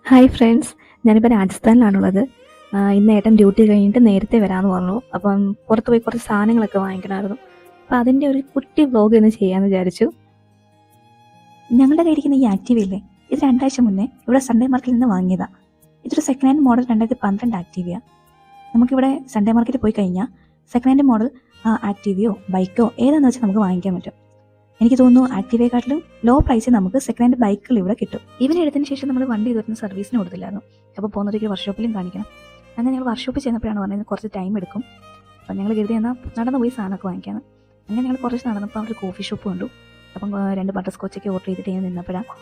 Hi friends, ഞാനിപ്പോൾ രാജസ്ഥാനിലാണുള്ളത്. ഇന്ന് ഏട്ടൻ ഡ്യൂട്ടി കഴിഞ്ഞിട്ട് നേരത്തെ വരാമെന്ന് പറഞ്ഞു. അപ്പം പുറത്ത് പോയി കുറച്ച് സാധനങ്ങളൊക്കെ വാങ്ങിക്കണമായിരുന്നു. അപ്പോൾ അതിൻ്റെ ഒരു കുട്ടി വ്ലോഗ് ഇന്ന് ചെയ്യാമെന്ന് വിചാരിച്ചു. ഞങ്ങളുടെ കയ്യിരിക്കുന്ന ഈ ആക്റ്റീവയില്ലേ, ഇത് 2 ആഴ്ച മുന്നേ ഇവിടെ സൺഡേ മാർക്കറ്റിൽ നിന്ന് വാങ്ങിയതാണ്. ഇതൊരു സെക്കൻഡ് ഹാൻഡ് മോഡൽ 2012 ആക്റ്റീവയാണ്. നമുക്കിവിടെ സൺഡേ മാർക്കറ്റിൽ പോയി കഴിഞ്ഞാൽ സെക്കൻഡ് ഹാൻഡ് മോഡൽ ആക്റ്റീവയോ ബൈക്കോ ഏതാണെന്ന് വെച്ചാൽ നമുക്ക് വാങ്ങിക്കാൻ പറ്റും. എനിക്ക് തോന്നുന്നു ആക്റ്റീവയെക്കാട്ടിലും ലോ പ്രൈസിൽ നമുക്ക് സെക്കൻഡ് ഹാൻഡ് ബൈക്കുകൾ ഇവിടെ കിട്ടും. എടുത്തതിന് ശേഷം നമ്മൾ വണ്ടി ഇതുവരെ സർവീസിന് കൊടുത്തില്ലായിരുന്നു. അപ്പോൾ പോകുന്നതൊക്കെ വർക്ക്ഷോപ്പിലും കാണിക്കണം. അങ്ങനെ ഞങ്ങൾ വർക്ക്ഷോപ്പിൽ ചെന്നപ്പോഴാണ് പറഞ്ഞത് കുറച്ച് ടൈം എടുക്കും. അപ്പം ഞങ്ങൾ കരുതി എന്നാൽ നടന്നു പോയി സാധനമൊക്കെ വാങ്ങിക്കാണ്. അങ്ങനെ ഞങ്ങൾ കുറച്ച് നടന്നപ്പോൾ അവിടെ ഒരു കോഫി ഷോപ്പ് കണ്ടു. അപ്പം 2 ബട്ടർ സ്കോച്ചൊക്കെ ഓർഡർ ചെയ്തിട്ട് ഞാൻ നിന്നപ്പോഴാണ്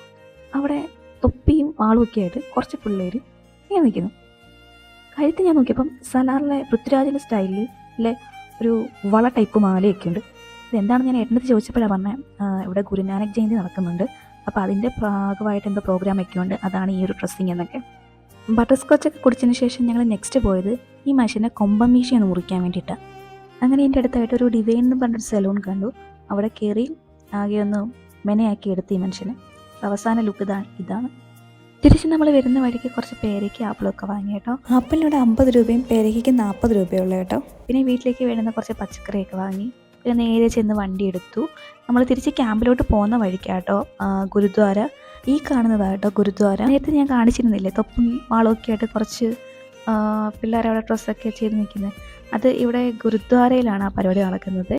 അവിടെ തൊപ്പിയും വാളും ഒക്കെ ആയിട്ട് കുറച്ച് പിള്ളേർ ഇങ്ങനെ നിൽക്കുന്നു. കഴുത്ത് ഞാൻ നോക്കിയപ്പം സലാറിലെ പൃഥ്വിരാജിൻ്റെ സ്റ്റൈലിലെ ഒരു വള ടൈപ്പ് മാലയൊക്കെ ഉണ്ട്. ഇതെന്താണെന്ന് ഞാൻ ഏട്ടനടുത്ത് ചോദിച്ചപ്പോഴാണ് പറഞ്ഞത്, ഇവിടെ ഗുരുനാനക് ജയന്തി നടക്കുന്നുണ്ട്, അപ്പോൾ അതിൻ്റെ ഭാഗമായിട്ട് എന്തോ പ്രോഗ്രാമൊക്കെ ഉണ്ട്, അതാണ് ഈ ഒരു ഡ്രസ്സിങ് എന്നൊക്കെ. ബട്ടർ സ്കോച്ചൊക്കെ കുടിച്ചതിന് ശേഷം ഞങ്ങൾ നെക്സ്റ്റ് പോയത് ഈ മനുഷ്യനെ കൊമ്പമീശ ഒന്ന് മുറിക്കാൻ വേണ്ടിയിട്ടാണ്. അങ്ങനെ എൻ്റെ അടുത്തായിട്ടൊരു ഡിവൈൻ എന്ന് പറഞ്ഞൊരു സലൂൺ കണ്ടു. അവിടെ കയറി ആകെ ഒന്ന് മെനയാക്കി എടുത്ത് ഈ മനുഷ്യന്. അവസാന ലുക്ക് ഇതാണ്. തിരിച്ച് നമ്മൾ വരുന്ന വഴിക്ക് കുറച്ച് പേരയ്ക്ക് ആപ്പിളൊക്കെ വാങ്ങി കേട്ടോ. ആപ്പിളിനോട് 50 രൂപയും പേരയ്ക്ക് 40 രൂപയുള്ളൂ കേട്ടോ. പിന്നെ വീട്ടിലേക്ക് വേണ്ടുന്ന കുറച്ച് പച്ചക്കറിയൊക്കെ വാങ്ങി പിന്നെ നേരെ ചെന്ന് വണ്ടി എടുത്തു. നമ്മൾ തിരിച്ച് ക്യാമ്പിലോട്ട് പോകുന്ന വഴിക്കാട്ടോ ഗുരുദ്വാര ഈ കാണുന്നതാട്ടോ ഗുരുദ്വാര. നേരത്തെ ഞാൻ കാണിച്ചിരുന്നില്ലേ തൊപ്പും വാളൊക്കെ ആയിട്ട് കുറച്ച് പിള്ളേരവിടെ ഡ്രസ്സൊക്കെ ചെയ്ത് നിൽക്കുന്നത്. അത് ഇവിടെ ഗുരുദ്വാരയിലാണ് ആ പരിപാടി നടക്കുന്നത്.